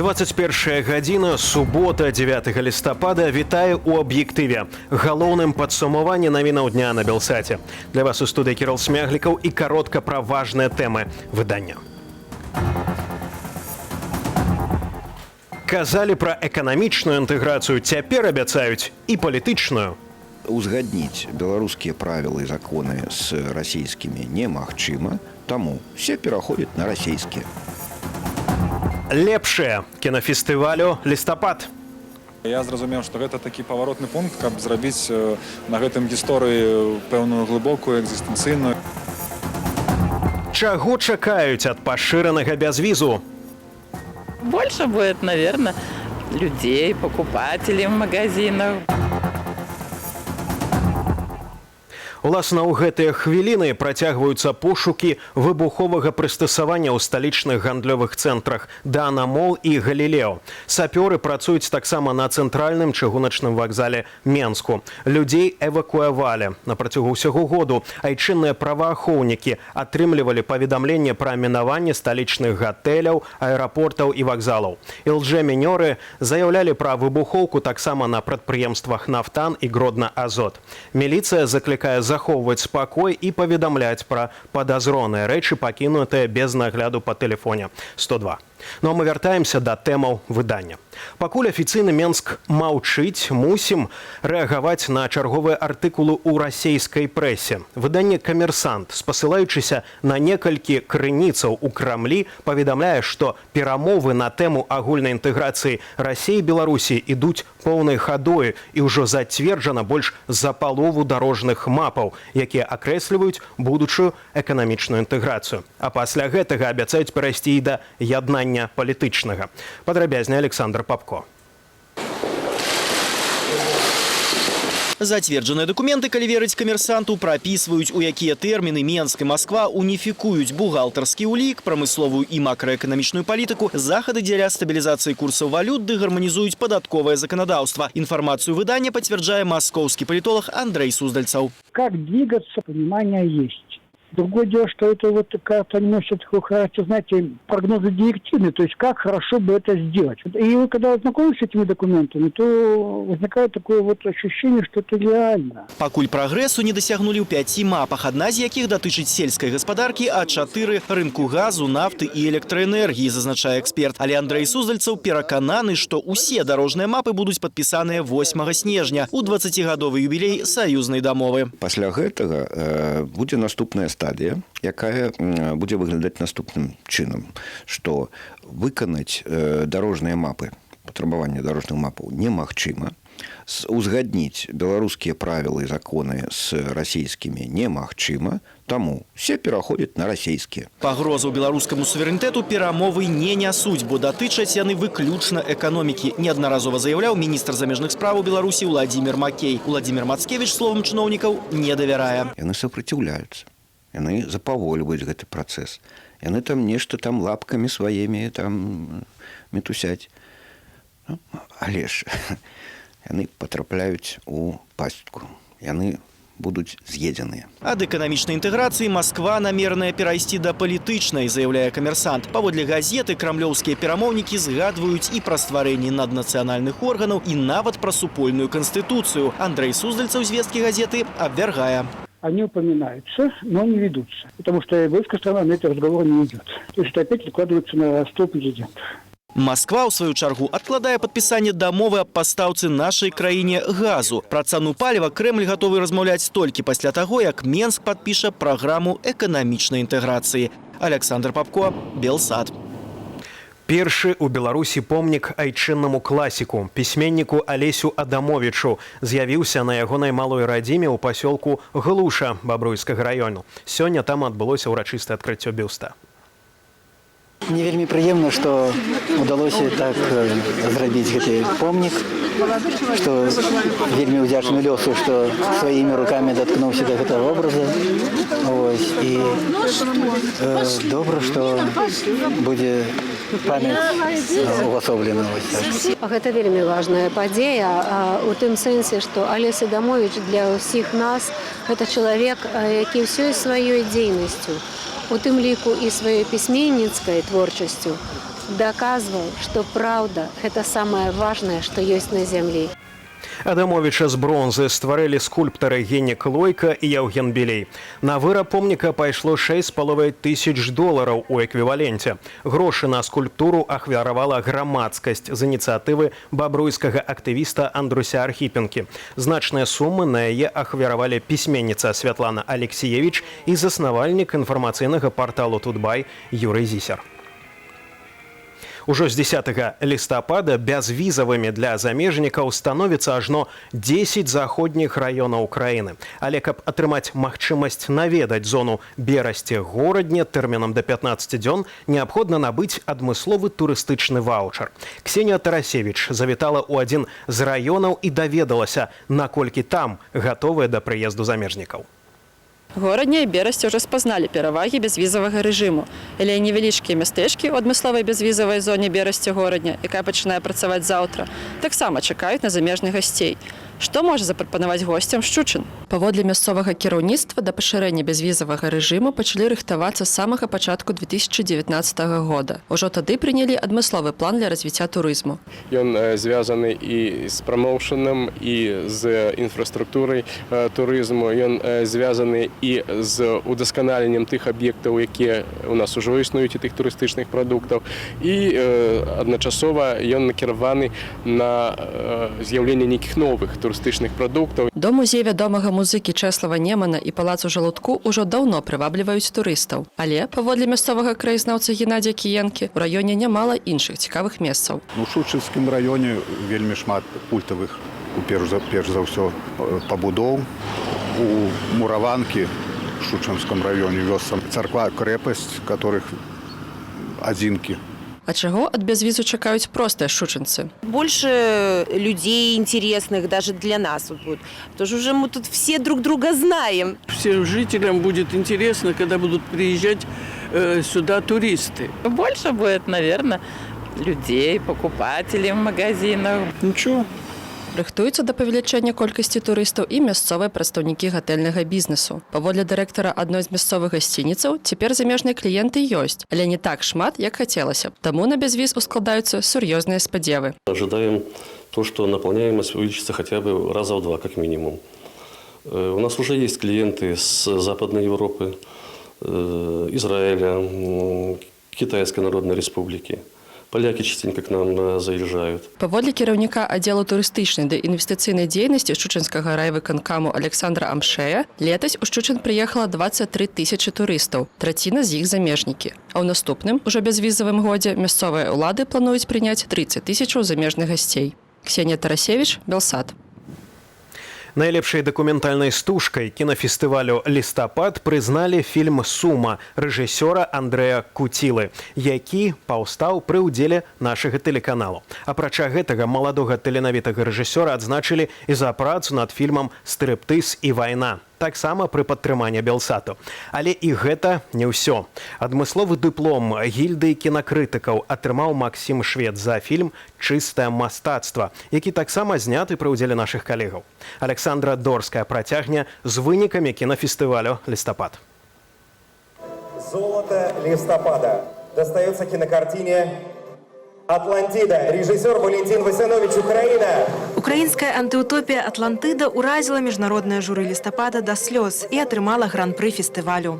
21 гадзіна, субота, 9 лістапада. Вітаю у аб'ектыве. Галоўным падсумаванне навінаў дня на Белсаце. Для вас у студыі Кірыл Смяглікаў і каротка пра важныя тэмы выдання. Казалі пра эканамічную інтэграцыю, цяпер абяцаюць і палітычную. Узгадніць беларускія правілы і законы з расійскімі немагчыма, таму все пераходзяць на расійскія. Лепшае кінафестывалю лістапад. Я зразумеў, што гэта такі паваротны пункт, каб зрабіць на гэтым гісторыі пэўную глыбокую экзістэнцыйную. Чаго чакаюць ад пашыранага бязвізу? Больше будет, наверное, людей, покупателей в магазинах. Уласна, ў гэтыя хвіліны працягваюцца пошукі выбуховага прыстасавання ў сталічных гандлёвых цэнтрах Дана Мол і Галілео. Сапёры працуюць таксама на цэнтральным чыгуначным вакзале Менску. Людзей эвакуявалі. На працягу ўсяго году айчынныя праваахоўнікі атрымлівалі паведамленне пра мінаванне сталічных гатэляў, аэрапортаў і вакзалаў. ЛЖ-мінёры заяўлялі пра выбухоўку таксама на прадпрыемствах «Нафтан» і «Гродна-Азот». Міліцыя заклікае захоўваць спакой і паведамляць пра падазроныя рэчы, пакінутыя без нагляду па тэлефоне 102. Ну а мы вяртаемся да тэмаў выдання. Пакуль афіцыйны Менск маўчыць, мусім рэагаваць на чарговыя артыкулы ў расійскай прэсе. Выданне «Камерсант», спасылаючыся на некалькі крыніцаў у Крамлі, паведамляе, што перамовы на тэму агульнай інтэграцыі Расіі і Беларусі ідуць поўнай хадою і ўжо зацверджана больш за палову дарожных мапаў, якія акрэсліваюць будучую эканамічную інтэграцыю. А пасля гэтага абяцаюць перайсці і да яднання палітычнага. Падрабязней Александр Попко. Зацверджаныя дакументы, калі верыць «Камерсанту», прапісваюць, у якія тэрміны Менск і Масква уніфікуюць бухгалтарскі ўлік, прамысловую і макраэканамічную палітыку, захады дзеля стабілізацыі курсаў валют ды гарманізуюць падатковае заканадаўства. Інфармацыю выдання пацвярджае маскоўскі палітолог Андрей Суздальцаў. Как двигаться, понимание есть. Другое дело, что это вот как-то носит такой характер, знаете, прогнозы директивные, то есть как хорошо бы это сделать. И вы когда знакомитесь с этими документами, то возникает такое вот ощущение, что это реально. Пакуль прагрэсу не дасягнулі ў 5 мапах, адна з якіх датычыць сельскай гаспадаркі, а 4 – рынку газу, нафты і электраэнергіі, зазначае эксперт. Але Андрей Суздальцаў перакананы, што ўсе дарожныя мапы будуць падпісаныя 8 снежня у 20-гадовы юбілей саюзнай дамовы. Пасля гэтага будзе наступная стадія, якая будзе выглядаць наступным чынам, што выканаць дарожныя мапы, патрабаванне дарожных мапаў немагчыма, узгадніць беларускія правілы і законы з расійскімі немагчыма, таму все пераходзяць на расійскія. Пагрозу беларускаму суверэнітэту перамовы не нясуць, бо датычаць яны выключна эканомікі, неаднаразова заяўляў міністр замежных спраў Беларусі Владзімір Макей. Владзімір Мацкевіч словам чыноўнікаў не давярае. Яны супраціўляюцца. Яны запавольваюць гэты працэс. Яны там нешта там лапкамі сваімі там мітусяць. Ну, але ж яны патрапляюць у пастку. Яны будуць з'едзеныя. Ад эканамічнай інтэграцыі Масква намераная перайсці да палітычнай, заяўляе «Камерсант». Паводле газеты крамлёўскія перамоўнікі згадваюць і пра стварэнне наднацыянальных органаў, і нават пра супольную канстытуцыю. Андрей Суздальцаў з «Весткі» газеты абвяргае. Они упоминаются, но не ведутся. Потому что белорусская страна на эти разговоры не идет. То есть это опять откладывается на стол президента. Масква, у сваю чаргу, адкладае падпісанне дамовы аб пастаўцы нашай краіне газу. Пра цану паліва Крэмль гатовы размаўляць толькі пасля таго, як Менск падпіша праграму эканамічнай інтэграцыі. Александр Попко, Белсад. Першы ў Беларусі помнік айчыннаму класіку, пісьменніку Алесю Адамовічу, з'явіўся на ягонай малой радзіме ў пасёлку Глуша Бабруйскага раёну. Сёння там адбылося ўрачыстае адкрыццё бюста. Мне вельмі прыемна, што ўдалося так зрабіць гэты помнік, што вельмі ўдзячны лёсу, што сваімі рукамі даткнуўся да гэтага образа. І добра, што будзе памяць увасоблена. Гэта вельмі важная падзея у тым сэнсе, што Алесь Адамовіч для ўсіх нас гэта чалавек, які ўсёй сваёй дзейнасцю, у тым ліку і сваёй пісьменніцкай творчасцю, доказывал, что правда – это самое важное, что есть на земле. Адамовіча з бронзы стварылі скульптары Генік Лойка і Яўген Белей. На выраб помніка пайшло 6,5 тысяч долараў у эквіваленце. Грошы на скульптуру ахвяравала грамадскасць з ініцыятывы бабруйскага актывіста Андруся Архіпенкі. Значныя сумы на яе ахвяравалі пісьменніца Святлана Алексеевич і заснавальнік інфармацыйнага парталу «Тутбай» Юрый Зісер. Ужо з 10 лістапада бязвізавымі для замежнікаў становіцца ажно 10 заходніх раёнаў краіны. Але каб атрымаць магчымасць наведаць зону Берасце-Горадне тэрмінам да 15 дзён, неабходна набыць адмысловы турыстычны ваучар. Ксенія Тарасевіч завітала ў адзін з раёнаў і даведалася, наколькі там гатовыя да прыезду замежнікаў. Горадня і Берасце ўжо спазналі перавагі бязвізавага рэжыму. Але невялічкія мястэчкі ў адмысловай бязвізавай зоне Берасце-Горадня, якая пачынае працаваць заўтра, таксама чакаюць на замежных гасцей. Што можа запрапанаваць госцям Шчучын? Паводле мясцовага кіраўніцтва да пашырэння бязвізавага рэжыму пачалі рыхтавацца з самага пачатку 2019 года. Ужо тады прынялі адмысловы план для развіцця турызму. Ён звязаны і з прамоушанам, і з інфраструктурай турызму. Ён звязаны і з удасканаленнем тых аб'ектаў, якія у нас ужо існуюць, і тых турыстычных прадуктаў. І адначасова ён накіраваны на з'яўленне нейкіх новых турыстычных прадуктаў. До музея вядомага музыкі Чэслава Немана і палац у Жалудку ўжо даўно прывабліваюць турыстаў. Але, паводле мясцовага краязнаўца Геннадзя Кіенкі, у раёне нямала іншых цікавых месцаў. У Шучынскім раёне вельмі шмат культавых, перш за ўсё, пабудоў. У Мураванкі в Шучынскім раёне вёсца царква-крэпасць, которых адзінкі. А чаго ад бязвізу чакаюць простыя шучынцы? Больше людей интересных даже для нас. Вот. Потому что уже мы тут все друг друга знаем. Всем жителям будет интересно, когда будут приезжать сюда туристы. Больше будет, наверное, людей, покупателей в магазинах. Ничего. Рыхтуюцца да павелічэння колькасці турыстаў і мясцовыя прадстаўнікі гатэльнага бізнесу. Паводле дырэктара адной з мясцовых гасцініцаў, цяпер замежныя кліенты ёсць, але не так шмат, як хацелася б. Таму на бязвіз ускладаюцца сур'ёзныя спадзевы. Ожидаем то, что наполняемость увеличится хотя бы раза в 2, как минимум. У нас уже есть клиенты с Западной Европы, Израиля, Китайской Народной Республики. Поляки частенько к нам заезжают. Паводле кіраўніка аддзелу турыстычнай ды інвестыцыйнай дзейнасці Шчучынскага райвыканкаму Александра Амшэя, летась у Шчучын прыехала 23 тысячы турыстаў, траціна з іх замежнікі. А ў наступным, ужо бязвізавым годзе, мясцовыя ўлады плануюць прыняць 30 тысячаў замежных гасцей. Ксенія Тарасевіч, Белсат. Найлепшай дакументальнай стужкай кінафестывалю «Лістапад» прызналі фільм «Сума» рэжысёра Андрэя Куцілы, які паўстаў пры ўдзеле нашага тэлеканалу. Апрача гэтага маладога таленавітага рэжысёра адзначылі і за працу над фільмам «Стрыптыз і вайна». Таксама пры падтрыманні Белсату. Але і гэта не ўсё. Адмысловы дыплом гільдыі кінакрытыкаў атрымаў Максім Швед за фільм «Чыстае мастацтва», які таксама зняты пры ўдзеле нашых калегаў. Александра Дорская працягне з вынікамі кінафестывалю «Лістапад». Золото листопада достается кинокартине «Атлантида». Режиссер Валентин Васянович, Украина. Украинская антиутопия «Атлантида» уразила международное жюри листопада до слез и отрымала гран-при фестивалю.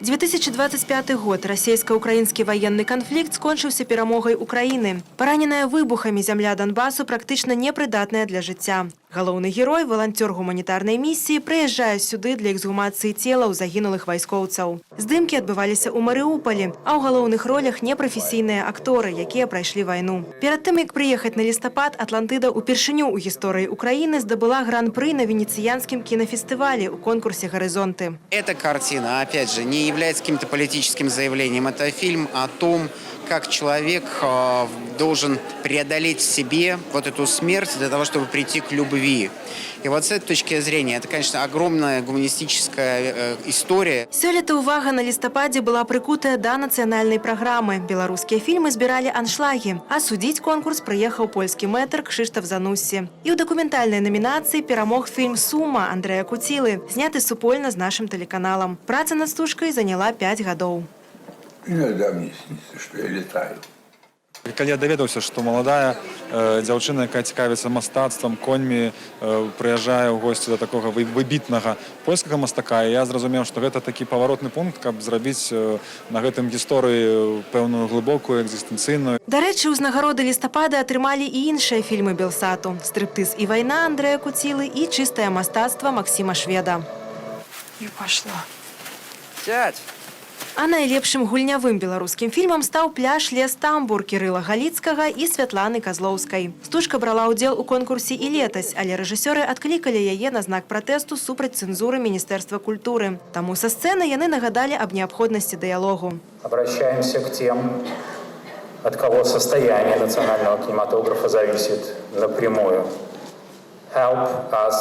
2025 год. Расійска-украінскі военный конфликт скончыўся перамогай Украины. Параненая выбухами земля Донбассу практично непридатная для жыцця. Галоўны герой, волонтер гуманітарнай миссии, прыязджае сюды для эксгумацыі целаў загінулых вайскоўцаў. Здымкі адбываліся ў Марыуполі, а ў галоўных ролях непрафесійныя акторы, якія прайшлі вайну. Перад тым, як прыехаць на лістапад, «Атлантида» упершыню ў гісторыі Украины здабыла гран-пры на Венецианскім кинофестивале у конкурсе «Горизонты». Эта картина, опять же, не является каким-то политическим заявлением. Это фильм о том, как человек должен преодолеть в себе вот эту смерть для того, чтобы прийти к любви. И вот с этой точки зрения, это, конечно, огромная гуманистическая история. Сёлета увага на лістападзе была прыкутая да нацыянальнай праграмы. Беларускія фільмы збіралі аншлагі, а судзіць конкурс прыехаў польскі мэтр Кшыштаф Зануссі. І ў дакументальнай намінацыі перамог фільм «Сума» Андрэя Куцілы, зняты супольна з нашым тэлеканалам. Праца над стужкай заняла 5 гадоў. Иногда мне снится, что я летаю. Калі я даведаўся, што маладая дзяўчына, якая цікавіцца мастацтвам, коньмі, прыязджае ў госці да такога выбітнага польскага мастака, і я зразумеў, што гэта такі паваротны пункт, каб зрабіць на гэтым гісторыю пэўную глыбокую, экзістэнцыйную. Дарэчы, узнагароды лістапада атрымалі і іншыя фільмы Белсату: «Стрыптыз і вайна» Андрэя Куцілы і «Чыстае мастацтва» Максіма Шведа. Я пошла. Сядь! А найлепшым гульнявым беларускім фільмам стаў «Пляж, лес, тамбур» Кірыла Галіцкага і Святланы Казлоўскай. Стужка брала ўдзел у конкурсе і летась, але рэжысёры адклікалі яе на знак пратэсту супраць цэнзуры Міністэрства культуры. Таму са сцэны яны нагадалі аб неабходнасці дыялогу. Обращаемся к тем, от кого состояние национального кинематографа зависит напрямую. Help us,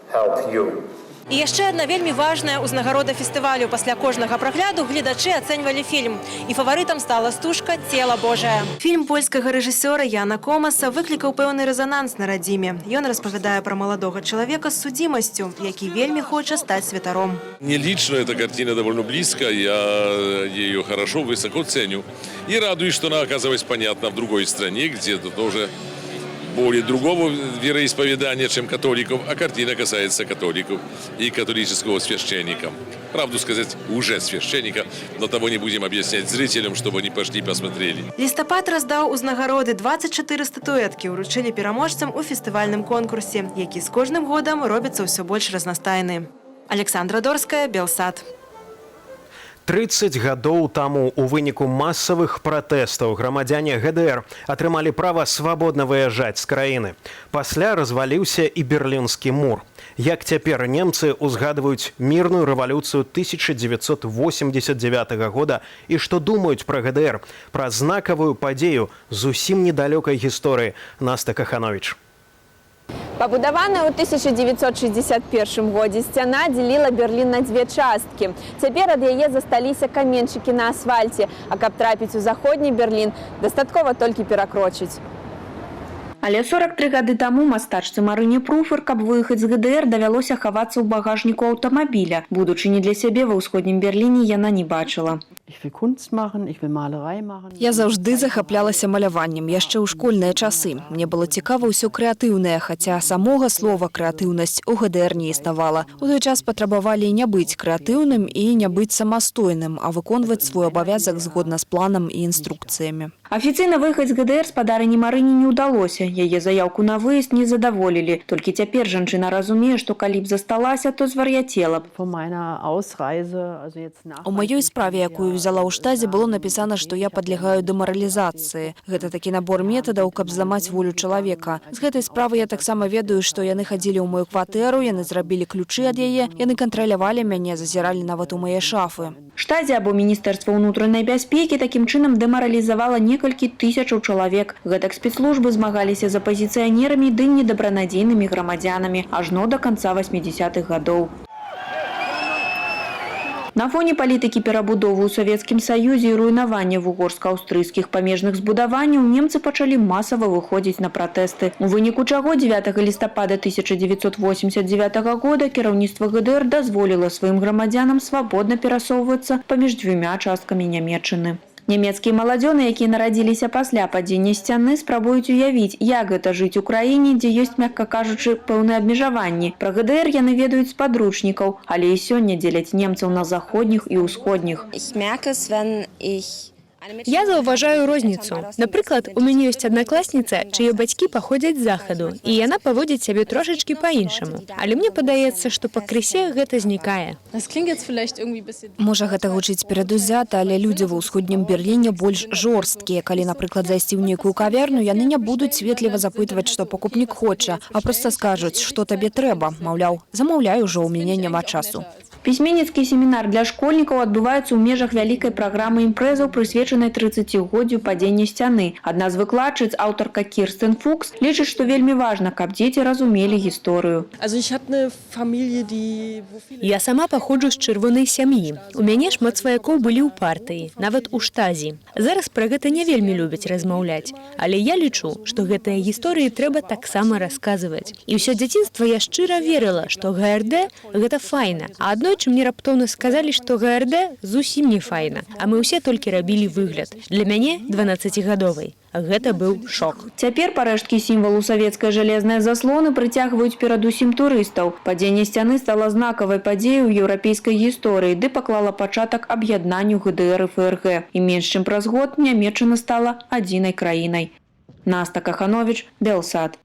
help you. І яшчэ адна вельмі важная ўзнагарода фестывалю. Пасля кожнага прагляду гледачы ацэньвалі фільм. І фаварытам стала стужка «Цела Божае». Фільм польскага рэжысёра Яна Комаса выклікаў пэўны рэзананс на радзіме. Ён распавядае пра маладога чалавека з судзімасцю, які вельмі хоча стаць святаром. Мне лично эта картина довольно близко, я ее хорошо, высоко ценю. И радуюсь, что она оказалась понятна в другой стране, где это тоже более другого вероисповедания, чем католиков, а картина касается католиков и католического священника. Правду сказать, уже священника, но того не будем объяснять зрителям, чтобы они пошли посмотрели. Лістапад раздаў узнагароды, 24 статуэткі ўручылі пераможцам у фестывальным конкурсе, які з кожным годам робіцца ўсё больш разнастайны. Александра Дорская, Белсат. 30 гадоў таму у выніку масавых пратэстаў грамадзяне ГДР атрымалі права свабодна выязджаць з краіны. Пасля разваліўся і Берлінскі мур. Як цяпер немцы ўзгадваюць мірную рэвалюцыю 1989 года і што думаюць пра ГДР, пра знакавую падзею зусім недалёкай гісторыі, Наста Каханович. Пабудаваная ў 1961 годзе сцяна дзеліла Берлін на дзве часткі. Цяпер ад яе засталіся каменьчыкі на асфальце, а каб трапіць у заходні Берлін, дастаткова толькі перакрочыць. Але 43 гады таму мастачцы Марыне Пруфер, каб выехаць з ГДР, давялося хавацца ў багажніку аўтамабіля. Будучыні для сябе ва ўсходнім Берліне яна не бачыла. Я заўжды захаплялася маляваннем, яшчэ ў школьныя часы. Мне было цікава ўсё крэатыўнае, хаця самога слова «крэатыўнасць» у ГДР не існавала. У той час патрабавалі не быць крэатыўным і не быць самастойным, а выконваць свой абавязак згодна з планам і інструкцыямі. Афіцыйна выехаць з ГДР спадарыні Марыне не ўдалося. Яе заяўку на выезд не задаволілі. Толькі цяпер жанчына разумее, што калі б засталася, то звар'яцела б. У маёй справе, якую взяла ў штазе, было напісана, што я падлягаю дэмаралізацыі. Гэта такі набор метадаў, каб зламаць волю чалавека. З гэтай справы я таксама ведаю, што яны хадзілі ў мою кватэру, яны зрабілі ключы ад яе, яны кантралявалі мяне, зазіралі нават у мае шафы. Штазе або Міністэрства ўнутранай бяспекі такім чынам дэмаралізавала некалькі тысячаў чалавек. Гэтак спецслужбы змагаліся з апазіцыянерамі ды недабранадзейнымі грамадзянамі ажно да канца 80-х гадоў. На фоне палітыкі перабудовы ў Савецкім Саюзе і руйнавання вугорска-аўстрыйскіх памежных збудаванняў немцы пачалі масава выходзіць на пратэсты. У выніку чаго 9 лістапада 1989 года кіраўніцтва ГДР дазволіла сваім грамадзянам свабодна перасоўвацца паміж дзвюма часткамі Нямецчыны. Нямецкія маладзёны, якія нарадзіліся пасля падзення сцяны, спрабуюць уявіць, як гэта жыць у краіне, дзе ёсць, мякка кажучы, пэўныя абмежаванні. Пра ГДР яны ведаюць з падручнікаў, але і сёння дзеляць немцаў на заходніх і ўсходніх. Я заўважаю розніцу. Напрыклад, у мяне ёсць аднакласніца, чые бацькі паходзяць з захаду, і яна паводзіць сябе трошачкі па-іншаму. Але мне падаецца, што пакрысе гэта знікае. Можа, гэта гучыць перадузята, але людзі ва ўсходнім Берліне больш жорсткія. Калі, напрыклад, зайсці ў нейкую кавярню, яны не будуць светліва запытваць, што пакупнік хоча, а проста скажуць, што табе трэба. Маўляў, замаўляй ужо, у мяне няма часу. Пісьменніцкі семінар для школьнікаў адбываецца ў межах вялікай праграмы імпрэзаў, прысвечанай 30-годдзю падзення сцяны. Адна з выкладчыц, аўтарка Кірстен Фукс, лічыць, што вельмі важна, каб дзеці разумелі гісторыю. Я сама паходжу з чырвонай сям'і. У мяне шмат сваякоў былі ў партыі, нават у штазі. Зараз пра гэта не вельмі любяць размаўляць. Але я лічу, што гэтыя гісторыі трэба таксама расказваць. І ўсё дзяцінства я шчыра верыла, што ГРД – гэта файна, а адной Аднойчы мне раптоўна сказалі, што ГРД зусім не файна, а мы ўсе толькі рабілі выгляд. Для мяне 12гадовай. Гэта быў шок. Цяпер парэшткі сімвалу савецкай жалезнай заслоны прыцягваюць перадусім турыстаў. Падзенне сцяны стала знакавай падзеяй у еўрапейскай гісторыі, ды паклала пачатак аб'яднанню ГДР і ФРГ. І менш чым праз год Нямецчына стала адзінай краінай. Наста Каханович, Белсат.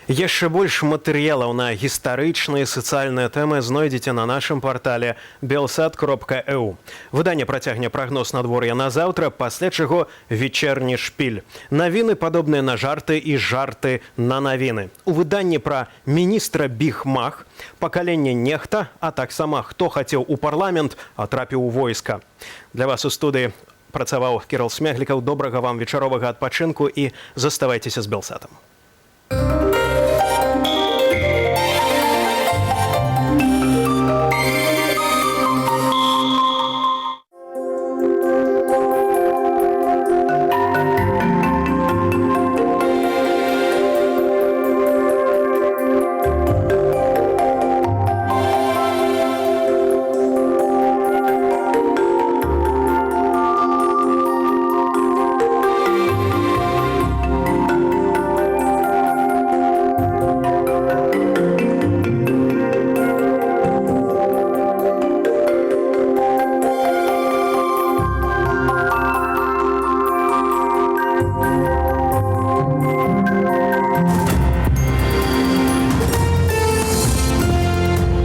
Яшчэ больш матэрыялаў на гістарычныя і сацыяльныя тэмы знойдзеце на нашым партале belsat.eu. Выданне працягне прагноз надвор'я на заўтра, пасля чаго вечерні шпіль. Навіны падобныя на жарты і жарты на навіны. У выданні пра міністра Біг-Мах, пакаленне нехта, а таксама хто хацеў у парламент, а трапіў у войска. Для вас у студыі працаваў Кірыл Смяглікаў. Добрага вам вечаровага адпачынку і заставайцеся з Белсатам.